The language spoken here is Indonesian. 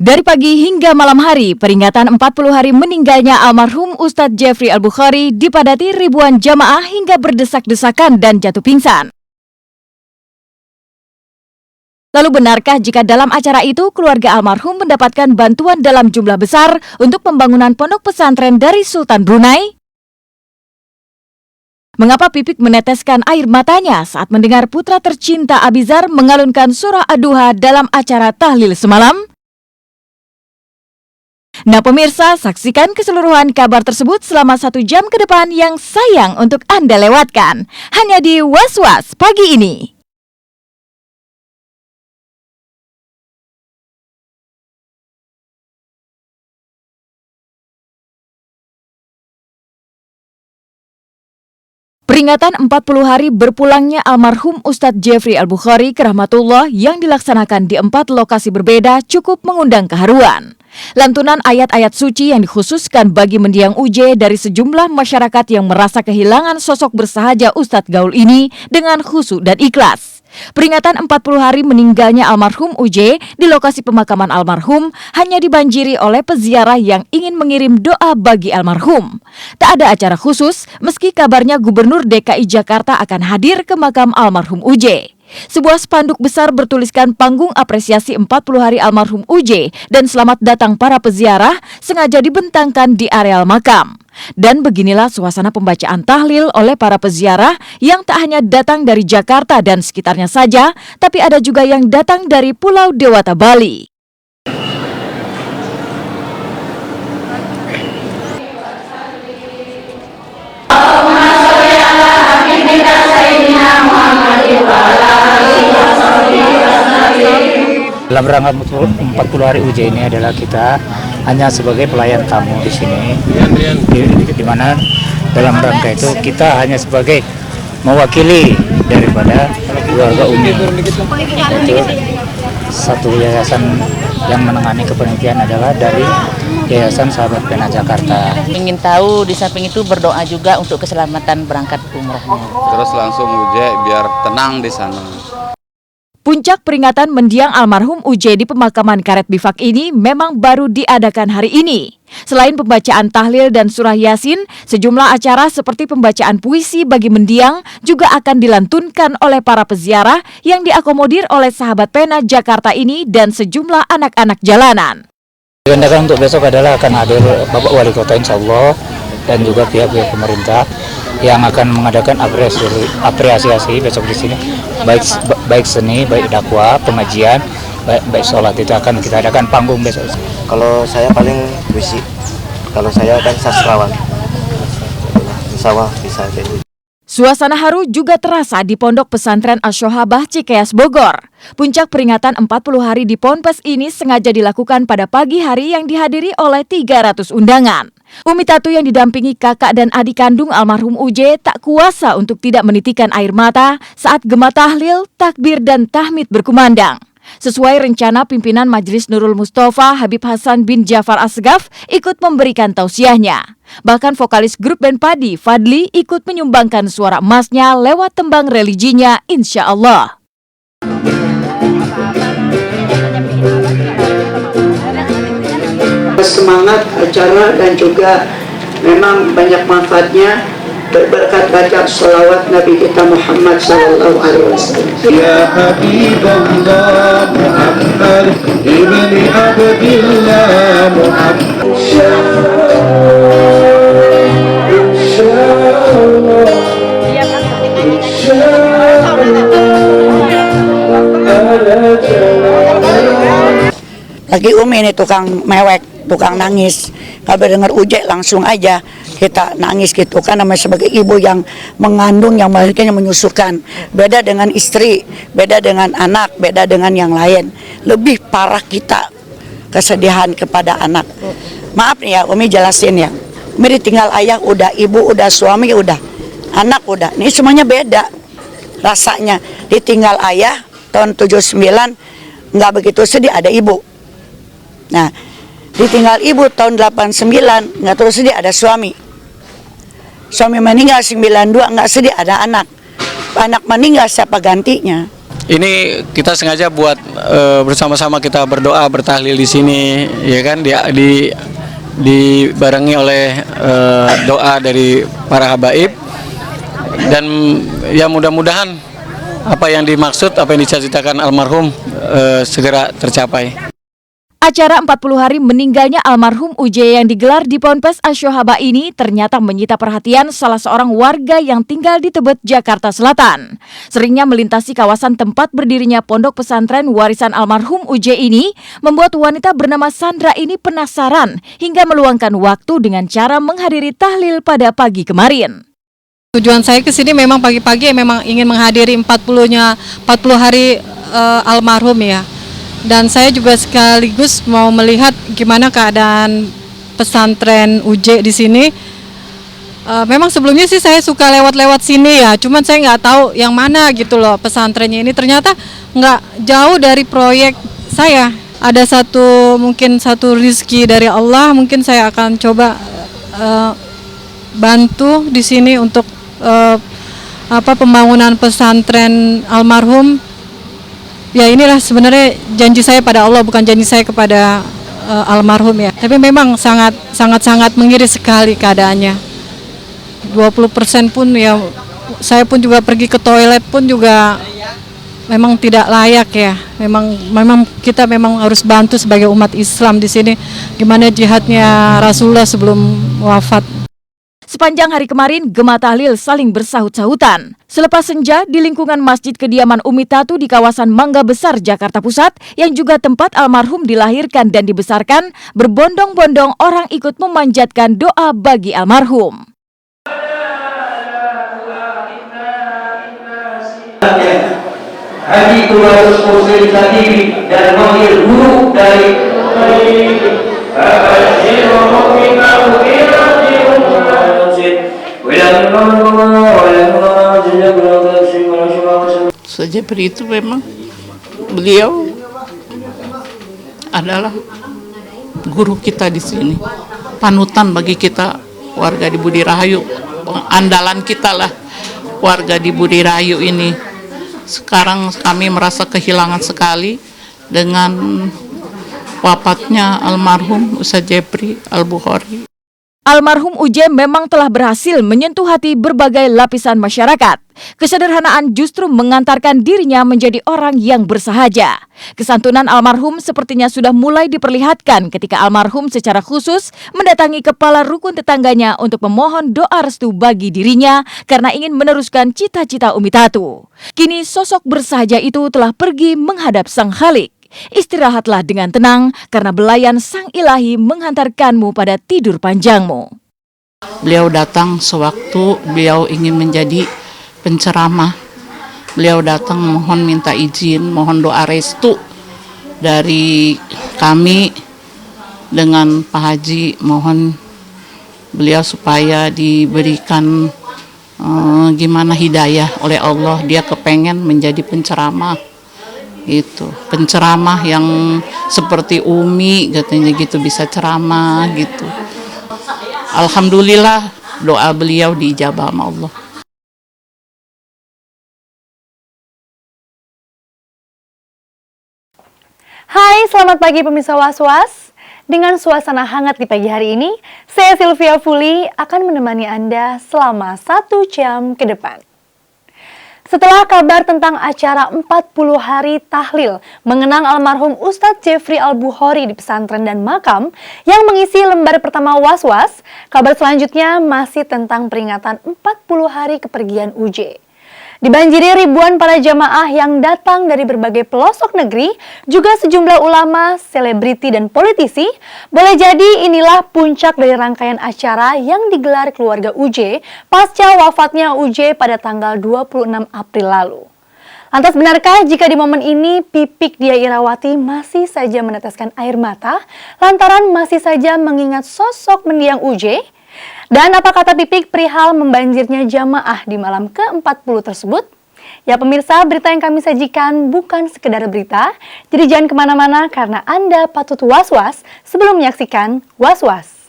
Dari pagi hingga malam hari, peringatan 40 hari meninggalnya almarhum Ustadz Jeffrey Al-Bukhari dipadati ribuan jamaah hingga berdesak-desakan dan jatuh pingsan. Lalu benarkah jika dalam acara itu keluarga almarhum mendapatkan bantuan dalam jumlah besar untuk pembangunan pondok pesantren dari Sultan Brunei? Mengapa Pipik meneteskan air matanya saat mendengar putra tercinta Abizar mengalunkan surah Ad-Duha dalam acara tahlil semalam? Nah pemirsa, saksikan keseluruhan kabar tersebut selama 1 jam ke depan yang sayang untuk Anda lewatkan. Hanya di Was-Was pagi ini. Peringatan 40 hari berpulangnya almarhum Ustadz Jeffrey Al-Bukhari ke rahmatullah yang dilaksanakan di 4 lokasi berbeda cukup mengundang keharuan. Lantunan ayat-ayat suci yang dikhususkan bagi mendiang UJ dari sejumlah masyarakat yang merasa kehilangan sosok bersahaja Ustadz Gaul ini dengan khusyuk dan ikhlas. Peringatan 40 hari meninggalnya almarhum UJ di lokasi pemakaman almarhum hanya dibanjiri oleh peziarah yang ingin mengirim doa bagi almarhum. Tak ada acara khusus meski kabarnya Gubernur DKI Jakarta akan hadir ke makam almarhum UJ. Sebuah spanduk besar bertuliskan panggung apresiasi 40 hari almarhum UJ dan selamat datang para peziarah sengaja dibentangkan di areal makam. Dan beginilah suasana pembacaan tahlil oleh para peziarah yang tak hanya datang dari Jakarta dan sekitarnya saja, tapi ada juga yang datang dari Pulau Dewata, Bali. Dalam rangka 40 hari UJ ini adalah kita hanya sebagai pelayan tamu di sini, di mana dalam rangka itu kita hanya sebagai mewakili daripada keluarga Umi. Itu satu yayasan yang menangani kepenitian adalah dari Yayasan Sahabat Pena Jakarta. Ingin tahu, di samping itu berdoa juga untuk keselamatan berangkat umrohnya. Terus langsung UJ biar tenang di sana. Puncak peringatan mendiang almarhum UJ di pemakaman Karet Bifak ini memang baru diadakan hari ini. Selain pembacaan tahlil dan surah Yasin, sejumlah acara seperti pembacaan puisi bagi mendiang juga akan dilantunkan oleh para peziarah yang diakomodir oleh Sahabat Pena Jakarta ini dan sejumlah anak-anak jalanan. Agendakan untuk besok adalah akan hadir Bapak Wali Kota insya Allah dan juga pihak-pihak pemerintah yang akan mengadakan apresiasi besok di sini, baik seni, baik dakwah, pengajian, baik sholat, itu akan kita adakan panggung besok. Kalau saya paling puisi, kalau saya kan sastrawan, insya Allah bisa jadi. Suasana haru juga terasa di Pondok Pesantren Asy-Syohabah Cikeas, Bogor. Puncak peringatan 40 hari di Ponpes ini sengaja dilakukan pada pagi hari yang dihadiri oleh 300 undangan. Umi Tatu yang didampingi kakak dan adik kandung almarhum UJ tak kuasa untuk tidak menitikan air mata saat gema tahlil, takbir dan tahmid berkumandang. Sesuai rencana pimpinan Majelis Nurul Mustafa, Habib Hasan bin Jafar Asgaf ikut memberikan tausiahnya. Bahkan vokalis grup band Padi, Fadli, ikut menyumbangkan suara emasnya lewat tembang religinya, Insya Allah. Semangat acara dan juga memang banyak manfaatnya berkat baca salawat Nabi kita Muhammad sallallahu alaihi wasallam. Ya Habibullah Muhammad ibni Abdillah Muhammad. Lagi Umi ini tukang mewek, tukang nangis. Kalau dengar UJ langsung aja kita nangis gitu kan, namanya sebagai ibu yang mengandung, yang melahirkan, yang menyusukan. Beda dengan istri, beda dengan anak, beda dengan yang lain. Lebih parah kita kesedihan kepada anak. Maaf nih ya, Umi jelasin ya. Umi ditinggal ayah udah, ibu udah, suami udah, anak udah. Ini semuanya beda rasanya. Ditinggal ayah tahun 79 nggak begitu sedih, ada ibu. Nah, ditinggal ibu tahun 89 nggak terus sedih, ada suami. Suami meninggal 92 nggak sedih, ada anak. Anak meninggal siapa gantinya? Ini kita sengaja buat bersama-sama kita berdoa bertahlil di sini, ya kan? Dibarengi oleh doa dari para habaib, dan ya mudah-mudahan apa yang dimaksud, apa yang dicita-citakan almarhum segera tercapai. Acara 40 hari meninggalnya almarhum UJ yang digelar di Ponpes Asy-Syohaba ini ternyata menyita perhatian salah seorang warga yang tinggal di Tebet, Jakarta Selatan. Seringnya melintasi kawasan tempat berdirinya pondok pesantren warisan almarhum UJ ini membuat wanita bernama Sandra ini penasaran hingga meluangkan waktu dengan cara menghadiri tahlil pada pagi kemarin. Tujuan saya ke sini memang pagi-pagi memang ingin menghadiri 40 hari almarhum ya. Dan saya juga sekaligus mau melihat gimana keadaan pesantren UJ di sini. Memang sebelumnya sih saya suka lewat-lewat sini ya, cuman saya nggak tahu yang mana gitu loh pesantrennya ini. Ternyata nggak jauh dari proyek saya. Ada mungkin satu rezeki dari Allah, mungkin saya akan coba bantu di sini untuk pembangunan pesantren almarhum. Ya inilah sebenarnya janji saya pada Allah, bukan janji saya kepada almarhum ya. Tapi memang sangat mengiris sekali keadaannya. 20% pun ya, saya pun juga pergi ke toilet pun juga memang tidak layak ya. Memang kita memang harus bantu sebagai umat Islam di sini. Gimana jihadnya Rasulullah sebelum wafat. Sepanjang hari kemarin, gema tahlil saling bersahut-sahutan. Selepas senja, di lingkungan Masjid Kediaman Umi Tatu di kawasan Mangga Besar, Jakarta Pusat, yang juga tempat almarhum dilahirkan dan dibesarkan, berbondong-bondong orang ikut memanjatkan doa bagi almarhum. Haji Tugas Kursi Sadiri dan manggil guru dari Jeffrey itu memang beliau adalah guru kita di sini, panutan bagi kita warga di Budi Rahayu, andalan kita lah warga di Budi Rahayu ini. Sekarang kami merasa kehilangan sekali dengan wafatnya almarhum Ustaz Jeffrey Al-Bukhari. Almarhum UJ memang telah berhasil menyentuh hati berbagai lapisan masyarakat. Kesederhanaan justru mengantarkan dirinya menjadi orang yang bersahaja. Kesantunan almarhum sepertinya sudah mulai diperlihatkan ketika almarhum secara khusus mendatangi kepala rukun tetangganya untuk memohon doa restu bagi dirinya karena ingin meneruskan cita-cita Umi Tatu. Kini sosok bersahaja itu telah pergi menghadap Sang Khalik. Istirahatlah dengan tenang karena belayan Sang Ilahi menghantarkanmu pada tidur panjangmu. Beliau datang sewaktu beliau ingin menjadi penceramah. Beliau datang mohon minta izin, mohon doa restu dari kami dengan Pak Haji. Mohon beliau supaya diberikan gimana hidayah oleh Allah. Dia kepengen menjadi penceramah. Gitu, penceramah yang seperti Umi katanya gitu, bisa ceramah gitu. Alhamdulillah doa beliau diijabah sama Allah. Hai, selamat pagi pemirsa Was-Was. Dengan suasana hangat di pagi hari ini, saya Sylvia Fuli akan menemani Anda selama 1 jam ke depan. Setelah kabar tentang acara 40 hari tahlil mengenang almarhum Ustadz Jeffrey Al-Bukhari di pesantren dan makam yang mengisi lembar pertama Was-Was, kabar selanjutnya masih tentang peringatan 40 hari kepergian UJ. Dibanjiri ribuan para jamaah yang datang dari berbagai pelosok negeri, juga sejumlah ulama, selebriti, dan politisi, boleh jadi inilah puncak dari rangkaian acara yang digelar keluarga UJ pasca wafatnya UJ pada tanggal 26 April lalu. Lantas benarkah jika di momen ini Pipik Dia Irawati masih saja meneteskan air mata lantaran masih saja mengingat sosok mendiang UJ? Dan apa kata Pipik perihal membanjirnya jamaah di malam ke-40 tersebut? Ya pemirsa, berita yang kami sajikan bukan sekedar berita, jadi jangan kemana-mana karena Anda patut was-was sebelum menyaksikan Was-Was.